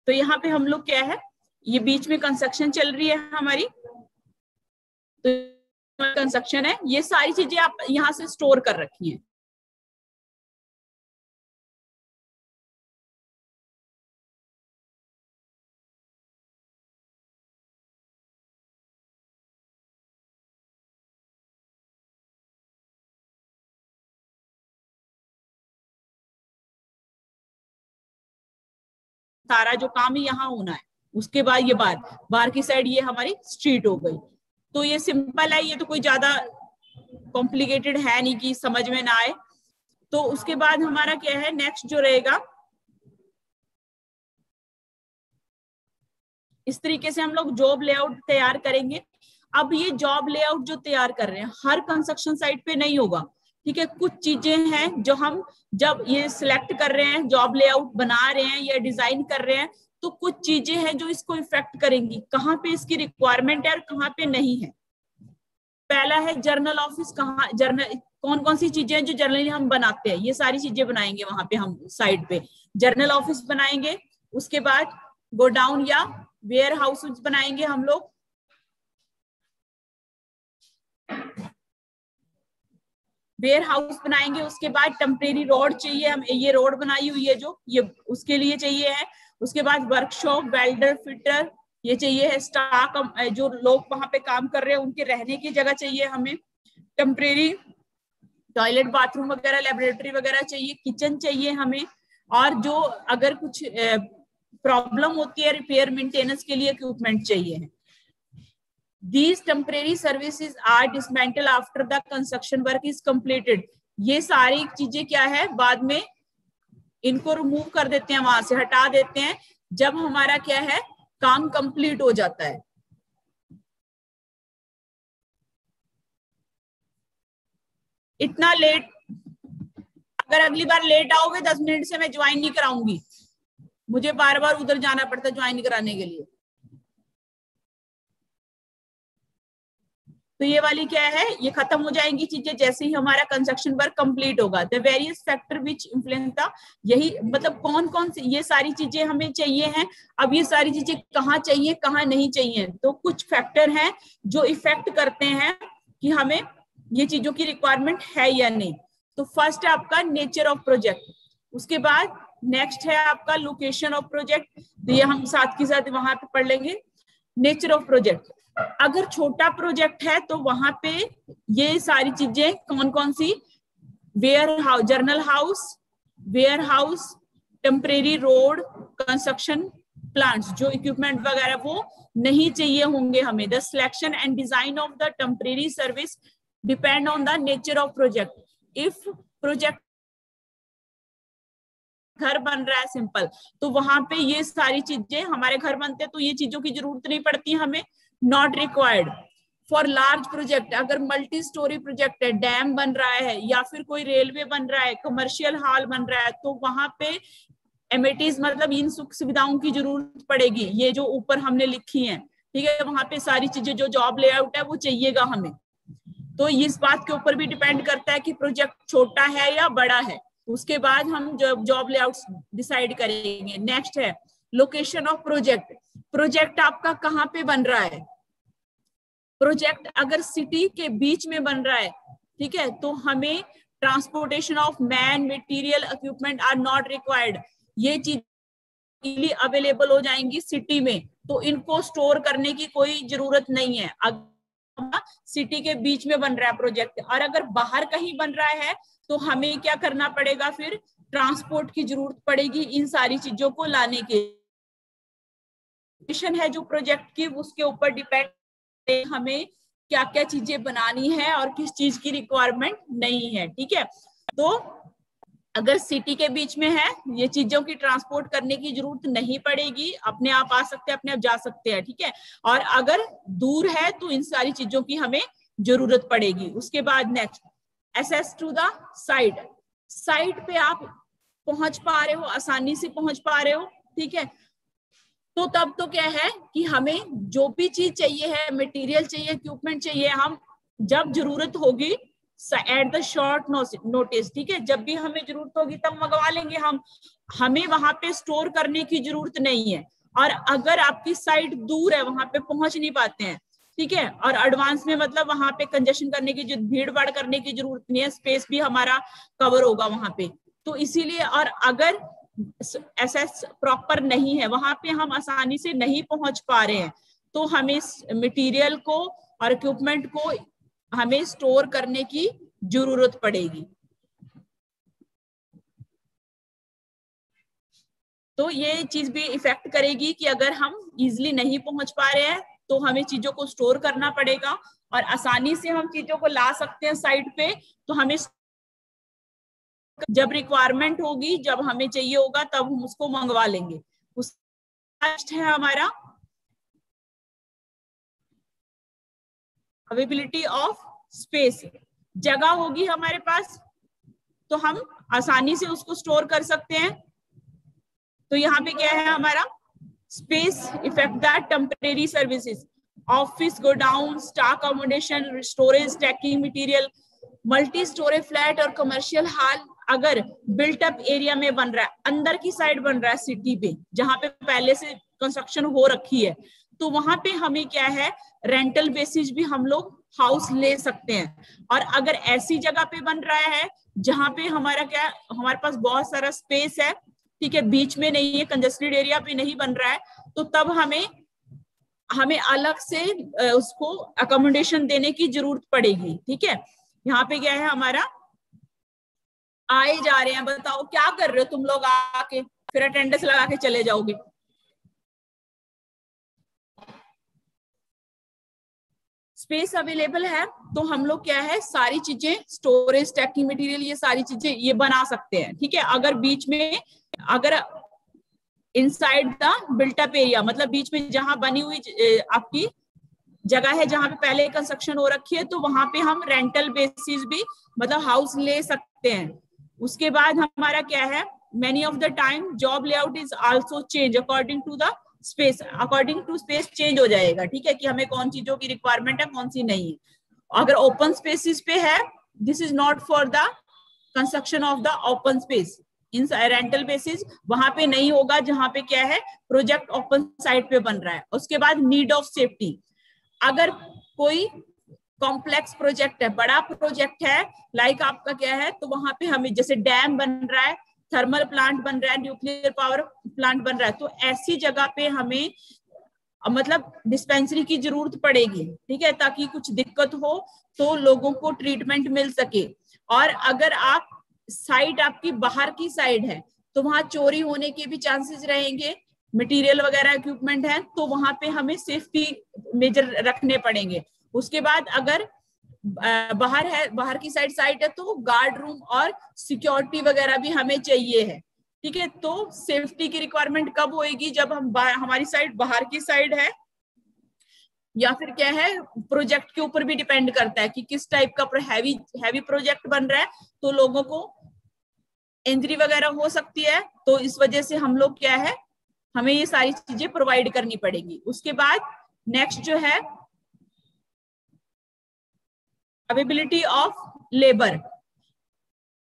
तो यहाँ पे हम लोग क्या है, ये बीच में कंस्ट्रक्शन चल रही है हमारी, तो कंस्ट्रक्शन है, ये सारी चीजें आप यहाँ से स्टोर कर रखी हैं। सारा जो काम है यहाँ होना है, उसके बाद ये बाहर की साइड ये हमारी स्ट्रीट हो गई। तो ये सिंपल है, ये तो कोई ज्यादा कॉम्प्लिकेटेड है नहीं कि समझ में ना आए। तो उसके बाद हमारा क्या है, नेक्स्ट जो रहेगा, इस तरीके से हम लोग जॉब लेआउट तैयार करेंगे। अब ये जॉब लेआउट जो तैयार कर रहे हैं हर कंस्ट्रक्शन साइट पे नहीं होगा, ठीक है। कुछ चीजें हैं जो हम जब ये सिलेक्ट कर रहे हैं, जॉब लेआउट बना रहे हैं या डिजाइन कर रहे हैं, तो कुछ चीजें हैं जो इसको इफेक्ट करेंगी, कहाँ पे इसकी रिक्वायरमेंट है और कहाँ पे नहीं है। पहला है जर्नल ऑफिस, कहाँ जर्नल, कौन कौन सी चीजें हैं जो जनरली हम बनाते हैं, ये सारी चीजें बनाएंगे वहां पे हम साइट पे, जर्नल ऑफिस बनाएंगे। उसके बाद गोडाउन या वेयर हाउस बनाएंगे हम लोग, वेयर हाउस बनाएंगे। उसके बाद टेम्परेरी रोड चाहिए, हम ये रोड बनाई हुई है जो, ये उसके लिए चाहिए है। उसके बाद वर्कशॉप, वेल्डर, फिटर, ये चाहिए है। स्टाफ, जो लोग वहां पे काम कर रहे हैं उनके रहने की जगह चाहिए हमें। टेम्परेरी टॉयलेट, बाथरूम वगैरह, लेबोरेटरी वगैरह चाहिए। किचन चाहिए हमें। और जो अगर कुछ प्रॉब्लम होती है रिपेयर मेंटेनेंस के लिए इक्विपमेंट चाहिए। These temporary services are dismantled after the construction work is completed. ये सारी चीजें क्या है, बाद में इनको रिमूव कर देते हैं, वहां से हटा देते हैं जब हमारा क्या है, काम कंप्लीट हो जाता है। इतना लेट, अगर अगली बार लेट आओगे 10 मिनट से मैं ज्वाइन नहीं कराऊंगी, मुझे बार बार उधर जाना पड़ता है ज्वाइन कराने के लिए। तो ये वाली क्या है, ये खत्म हो जाएंगी चीजें जैसे ही हमारा कंस्ट्रक्शन वर्क कंप्लीट होगा। The various factor which influence the, यही मतलब कौन कौन सी ये सारी चीजें हमें चाहिए हैं। अब ये सारी चीजें कहाँ चाहिए कहाँ नहीं चाहिए, तो कुछ फैक्टर हैं जो इफेक्ट करते हैं कि हमें ये चीजों की रिक्वायरमेंट है या नहीं। तो फर्स्ट है आपका नेचर ऑफ प्रोजेक्ट, उसके बाद नेक्स्ट है आपका लोकेशन ऑफ प्रोजेक्ट, तो ये हम साथ के साथ वहां पे पढ़ लेंगे। नेचर ऑफ प्रोजेक्ट, अगर छोटा प्रोजेक्ट है तो वहां पे ये सारी चीजें कौन कौन सी, warehouse, general house, warehouse, temporary road, construction plants, जो इक्विपमेंट वगैरह वो नहीं चाहिए होंगे हमें। The selection and design of the temporary service depend on the nature of project. If project घर बन रहा है सिंपल, तो वहां पे ये सारी चीजें, हमारे घर बनते हैं तो ये चीजों की जरूरत नहीं पड़ती हमें, not required. For large project, अगर मल्टी स्टोरी प्रोजेक्ट है, डैम बन रहा है या फिर कोई रेलवे बन रहा है, कमर्शियल हॉल बन रहा है, तो वहां पे एमिटीज मतलब इन सुख सुविधाओं की जरूरत पड़ेगी, ये जो ऊपर हमने लिखी है, ठीक है। वहां पे सारी चीजें जो जॉब लेआउट है वो चाहिएगा हमें। तो इस बात के ऊपर भी डिपेंड करता है कि प्रोजेक्ट छोटा है या बड़ा है, उसके बाद हम जॉब लेआउट डिसाइड करेंगे। नेक्स्ट है लोकेशन ऑफ प्रोजेक्ट, प्रोजेक्ट आपका कहाँ पे बन रहा है। प्रोजेक्ट अगर सिटी के बीच में बन रहा है, ठीक है, तो हमें transportation of man, material, equipment are not required. ये चीज इजीली अवेलेबल हो जाएंगी सिटी में, तो इनको स्टोर करने की कोई जरूरत नहीं है। सिटी के बीच में बन रहा है प्रोजेक्ट, और अगर बाहर कहीं बन रहा है तो हमें क्या करना पड़ेगा, फिर ट्रांसपोर्ट की जरूरत पड़ेगी इन सारी चीजों को लाने के। है जो प्रोजेक्ट की, उसके ऊपर डिपेंड हमें क्या क्या चीजें बनानी है और किस चीज की रिक्वायरमेंट नहीं है, ठीक है। तो अगर सिटी के बीच में है, ये चीजों की ट्रांसपोर्ट करने की जरूरत नहीं पड़ेगी, अपने आप आ सकते हैं, अपने आप जा सकते हैं, ठीक है। और अगर दूर है तो इन सारी चीजों की हमें जरूरत पड़ेगी। उसके बाद next, access to the site, site पे आप पहुंच पा रहे हो, आसानी से पहुंच पा रहे हो, ठीक है। तो तब तो क्या है कि हमें जो भी चीज चाहिए है, मटेरियल चाहिए, इक्विपमेंट चाहिए, हम जब जरूरत होगी एट द शॉर्ट नोटिस, ठीक है, जब भी हमें जरूरत होगी तब मंगवा लेंगे हम। हमें वहां पे स्टोर करने की जरूरत नहीं है। और अगर आपकी साइट दूर है, वहां पे पहुंच नहीं पाते हैं, ठीक है, और एडवांस में मतलब वहां पे कंजेशन करने की, जो भीड़ भाड़ करने की जरूरत नहीं है, स्पेस भी हमारा कवर होगा वहां पे। तो इसीलिए, और अगर एसएस प्रॉपर नहीं है, वहां पे हम आसानी से नहीं पहुंच पा रहे हैं, तो हमें मटेरियल को और इक्विपमेंट को हमें स्टोर करने की जरूरत पड़ेगी। तो ये चीज भी इफेक्ट करेगी कि अगर हम इजिली नहीं पहुंच पा रहे हैं तो हमें चीजों को स्टोर करना पड़ेगा, और आसानी से हम चीजों को ला सकते हैं साइट पे, तो हमें जब रिक्वायरमेंट होगी, जब हमें चाहिए होगा, तब हम उसको मंगवा लेंगे। उस है हमारा अवेलेबिलिटी ऑफ स्पेस। जगह होगी हमारे पास तो हम आसानी से उसको स्टोर कर सकते हैं। तो यहाँ पे क्या है हमारा space effect that temporary services, office godown, stock accommodation, storage, stacking material, multi storage flat और कमर्शियल हॉल अगर बिल्ट अप एरिया में बन रहा है, अंदर की साइड बन रहा है सिटी पे, जहां पे पहले से कंस्ट्रक्शन हो रखी है, तो वहां पे हमें क्या है रेंटल बेसिस भी हम लोग हाउस ले सकते हैं। और अगर ऐसी जगह पे बन रहा है जहां पे हमारा क्या, हमारे पास बहुत सारा स्पेस है, ठीक है, बीच में नहीं है, कंजेस्टेड एरिया पे नहीं बन रहा है, तो तब हमें अलग से उसको अकोमोडेशन देने की जरूरत पड़ेगी। ठीक है, यहाँ पे क्या है हमारा, आए जा रहे हैं, बताओ क्या कर रहे हो तुम लोग आके, फिर अटेंडेंस लगा के चले जाओगे। स्पेस अवेलेबल है तो हम लोग क्या है सारी चीजें, स्टोरेज, स्टैकिंग मटेरियल, ये सारी चीजें ये बना सकते हैं। ठीक है, अगर बीच में, अगर इनसाइड द बिल्टअप एरिया, मतलब बीच में जहां बनी हुई आपकी जगह है, जहां पे पहले कंस्ट्रक्शन हो रखी है, तो वहां पे हम रेंटल बेसिस भी मतलब हाउस ले सकते हैं। उसके बाद हमारा क्या है, many of the time job layout is also change according to the space, according to space change हो जाएगा। ठीक है, कि हमें कौन चीजों की रिक्वायरमेंट है, कौन सी नहीं है। अगर ओपन स्पेसिस पे है, this is not for the construction of the open space, in rental basis वहां पे नहीं होगा, जहां पे क्या है प्रोजेक्ट ओपन साइट पे बन रहा है। उसके बाद नीड ऑफ सेफ्टी, अगर कोई कॉम्प्लेक्स प्रोजेक्ट है, बड़ा प्रोजेक्ट है, लाइक आपका क्या है, तो वहां पे हमें जैसे डैम बन रहा है, थर्मल प्लांट बन रहा है, न्यूक्लियर पावर प्लांट बन रहा है, तो ऐसी जगह पे हमें मतलब डिस्पेंसरी की जरूरत पड़ेगी। ठीक है, ताकि कुछ दिक्कत हो तो लोगों को ट्रीटमेंट मिल सके। और अगर आप साइट आपकी बाहर की साइड है तो वहां चोरी होने के भी चांसेस रहेंगे, मटेरियल वगैरह इक्विपमेंट है, तो वहां पे हमें सेफ्टी मेजर रखने पड़ेंगे। उसके बाद अगर बाहर है, बाहर की साइड है, तो गार्ड रूम और सिक्योरिटी वगैरह भी हमें चाहिए है। ठीक है, तो सेफ्टी की रिक्वायरमेंट कब होएगी, जब हम हमारी साइड बाहर की साइड है, या फिर क्या है प्रोजेक्ट के ऊपर भी डिपेंड करता है कि किस टाइप का हैवी प्रोजेक्ट बन रहा है, तो लोगों को इंजरी वगैरह हो सकती है, तो इस वजह से हम लोग क्या है, हमें ये सारी चीजें प्रोवाइड करनी पड़ेगी। उसके बाद नेक्स्ट जो है अवेलेबिलिटी ऑफ लेबर,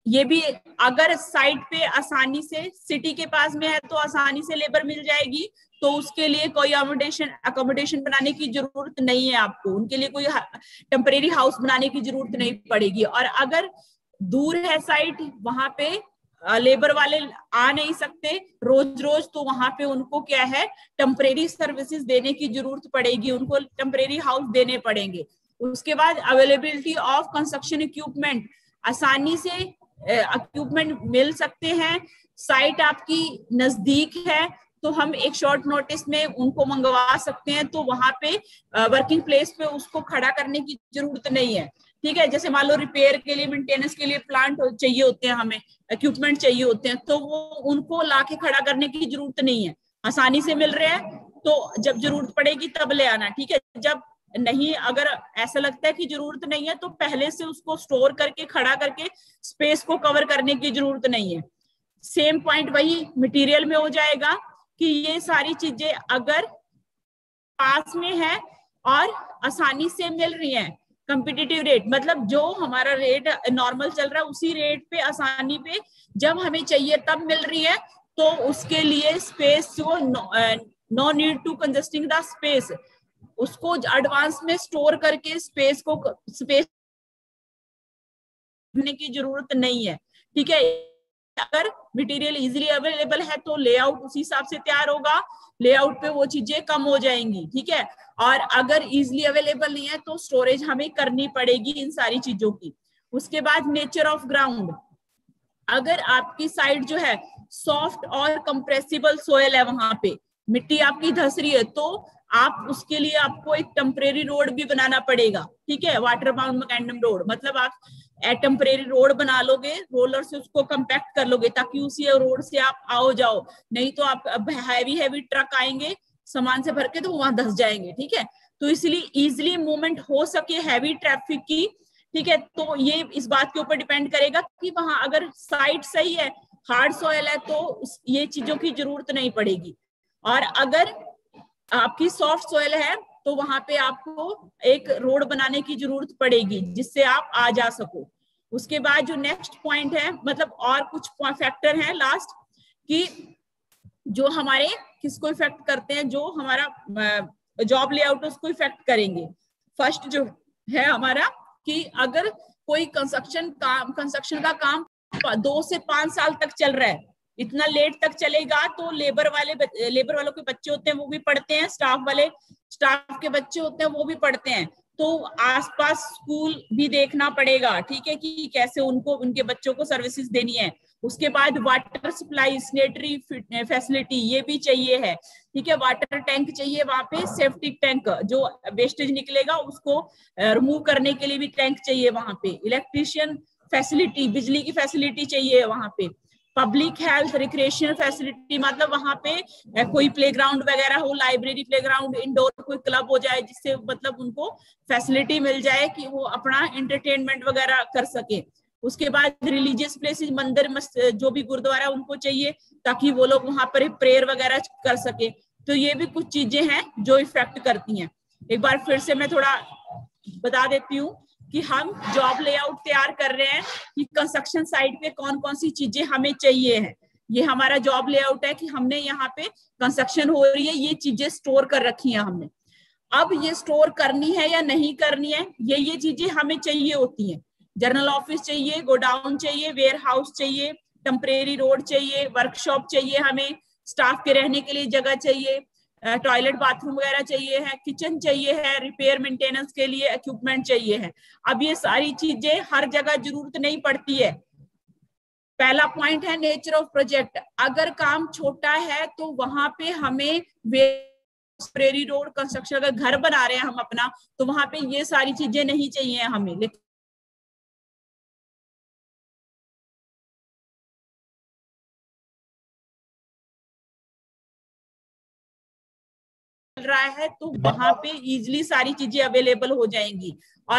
ये भी अगर साइट पे आसानी से सिटी के पास में है तो आसानी से लेबर मिल जाएगी, तो उसके लिए कोई अकोमोडेशन बनाने की जरूरत नहीं है आपको, उनके लिए कोई टेम्परेरी हाउस बनाने की जरूरत नहीं पड़ेगी। और अगर दूर है साइट, वहां पे लेबर वाले आ नहीं सकते रोज रोज, तो वहां पे उनको क्या है टेम्परेरी सर्विसेज देने की जरूरत पड़ेगी, उनको टेम्परेरी हाउस देने पड़ेंगे। उसके बाद अवेलेबिलिटी ऑफ कंस्ट्रक्शन इक्विपमेंट, आसानी से इक्विपमेंट मिल सकते हैं, साइट आपकी नजदीक है तो हम एक शॉर्ट नोटिस में उनको मंगवा सकते हैं, तो वहां पे वर्किंग प्लेस पे उसको खड़ा करने की जरूरत नहीं है। ठीक है, जैसे मान लो रिपेयर के लिए, मेंटेनेंस के लिए प्लांट चाहिए होते हैं, हमें इक्विपमेंट चाहिए होते हैं, तो वो उनको लाके खड़ा करने की जरूरत नहीं है, आसानी से मिल रहे हैं, तो जब जरूरत पड़ेगी तब ले आना। ठीक है, जब नहीं, अगर ऐसा लगता है कि जरूरत नहीं है तो पहले से उसको स्टोर करके खड़ा करके स्पेस को कवर करने की जरूरत नहीं है। सेम पॉइंट वही मटेरियल में हो जाएगा कि ये सारी चीजें अगर पास में है और आसानी से मिल रही हैं, कंपिटिटिव रेट, मतलब जो हमारा रेट नॉर्मल चल रहा है उसी रेट पे आसानी पे जब हमें चाहिए तब मिल रही है, तो उसके लिए स्पेस जो no need to congesting the space, उसको एडवांस में स्टोर करके स्पेस की जरूरत नहीं है। ठीक है, अगर मटेरियल इजीली अवेलेबल है तो लेआउट उसी हिसाब से तैयार होगा, लेआउट पे वो चीजें कम हो जाएंगी। ठीक है, और अगर इजीली अवेलेबल नहीं है तो स्टोरेज हमें करनी पड़ेगी इन सारी चीजों की। उसके बाद नेचर ऑफ ग्राउंड, अगर आपकी साइड जो है सॉफ्ट और कंप्रेसिबल सोयल है, वहां पे मिट्टी आपकी धस रही है, तो आप उसके लिए आपको एक टेम्परेरी रोड भी बनाना पड़ेगा। ठीक है, वाटर बाउंड मैकेनिज्म रोड, मतलब आप टेम्परेरी रोड बना लोगे, रोलर से उसको कंपैक्ट कर लोगे ताकि उसी रोड से आप आओ जाओ, नहीं तो आप हैवी ट्रक आएंगे सामान से भर के तो वहां धस जाएंगे। ठीक है, तो इसलिए इजिली मूवमेंट हो सके हैवी ट्रैफिक की। ठीक है, तो ये इस बात के ऊपर डिपेंड करेगा कि वहां अगर साइट सही है, हार्ड सॉयल है, तो ये चीजों की जरूरत नहीं पड़ेगी। और अगर आपकी सॉफ्ट सॉयल है तो वहां पे आपको एक रोड बनाने की जरूरत पड़ेगी जिससे आप आ जा सको। उसके बाद जो नेक्स्ट पॉइंट है, मतलब और कुछ फैक्टर हैं लास्ट, कि जो हमारे किसको इफेक्ट करते हैं, जो हमारा जॉब लेआउट उसको इफेक्ट करेंगे। फर्स्ट जो है हमारा कि अगर कोई कंस्ट्रक्शन का काम 2 से 5 साल तक चल रहा है, इतना लेट तक चलेगा, तो लेबर वालों के बच्चे होते हैं वो भी पढ़ते हैं, स्टाफ के बच्चे होते हैं वो भी पढ़ते हैं, तो आसपास स्कूल भी देखना पड़ेगा। ठीक है, कि कैसे उनको उनके बच्चों को सर्विसेज देनी है। उसके बाद वाटर सप्लाई, सैनिटरी फैसिलिटी ये भी चाहिए है। ठीक है, वाटर टैंक चाहिए वहां पे, सेफ्टी टैंक, जो वेस्टेज निकलेगा उसको रिमूव करने के लिए भी टैंक चाहिए वहां पे। इलेक्ट्रिशियन फैसिलिटी, बिजली की फैसिलिटी चाहिए वहां पे। पब्लिक हेल्थ रिक्रिएशन फैसिलिटी, मतलब वहां पे कोई प्लेग्राउंड वगैरह हो, लाइब्रेरी, प्लेग्राउंड, इंडोर कोई क्लब हो जाए, जिससे मतलब उनको फैसिलिटी मिल जाए कि वो अपना एंटरटेनमेंट वगैरह कर सके। उसके बाद रिलीजियस प्लेसेस, मंदिर जो भी गुरुद्वारा उनको चाहिए ताकि वो लोग वहां पर प्रेयर वगैरह कर सके। तो ये भी कुछ चीजें हैं जो इफेक्ट करती हैं। एक बार फिर से मैं थोड़ा बता देती हूँ कि हम जॉब लेआउट तैयार कर रहे हैं कि कंस्ट्रक्शन साइट पे कौन कौन सी चीजें हमें चाहिए है। ये हमारा जॉब लेआउट है कि हमने यहाँ पे कंस्ट्रक्शन हो रही है, ये चीजें स्टोर कर रखी है हमने। अब ये स्टोर करनी है या नहीं करनी है, ये चीजें हमें चाहिए होती हैं। जर्नल ऑफिस चाहिए, गोडाउन चाहिए, वेयर हाउस चाहिए, टेम्परेरी रोड चाहिए, वर्कशॉप चाहिए, हमें स्टाफ के रहने के लिए जगह चाहिए, टॉयलेट बाथरूम वगैरह चाहिए है, किचन चाहिए है, रिपेयर मेंटेनेंस के लिए इक्विपमेंट चाहिए है। अब ये सारी चीजें हर जगह जरूरत नहीं पड़ती है। पहला पॉइंट है नेचर ऑफ प्रोजेक्ट, अगर काम छोटा है तो वहां पे हमें टेम्परेरी रोड कंस्ट्रक्शन, अगर घर बना रहे हैं हम अपना, तो वहां पे ये सारी चीजें नहीं चाहिए हमें। लेकिन रहा है तो वहां पे इजिली सारी चीजें अवेलेबल हो जाएंगी। और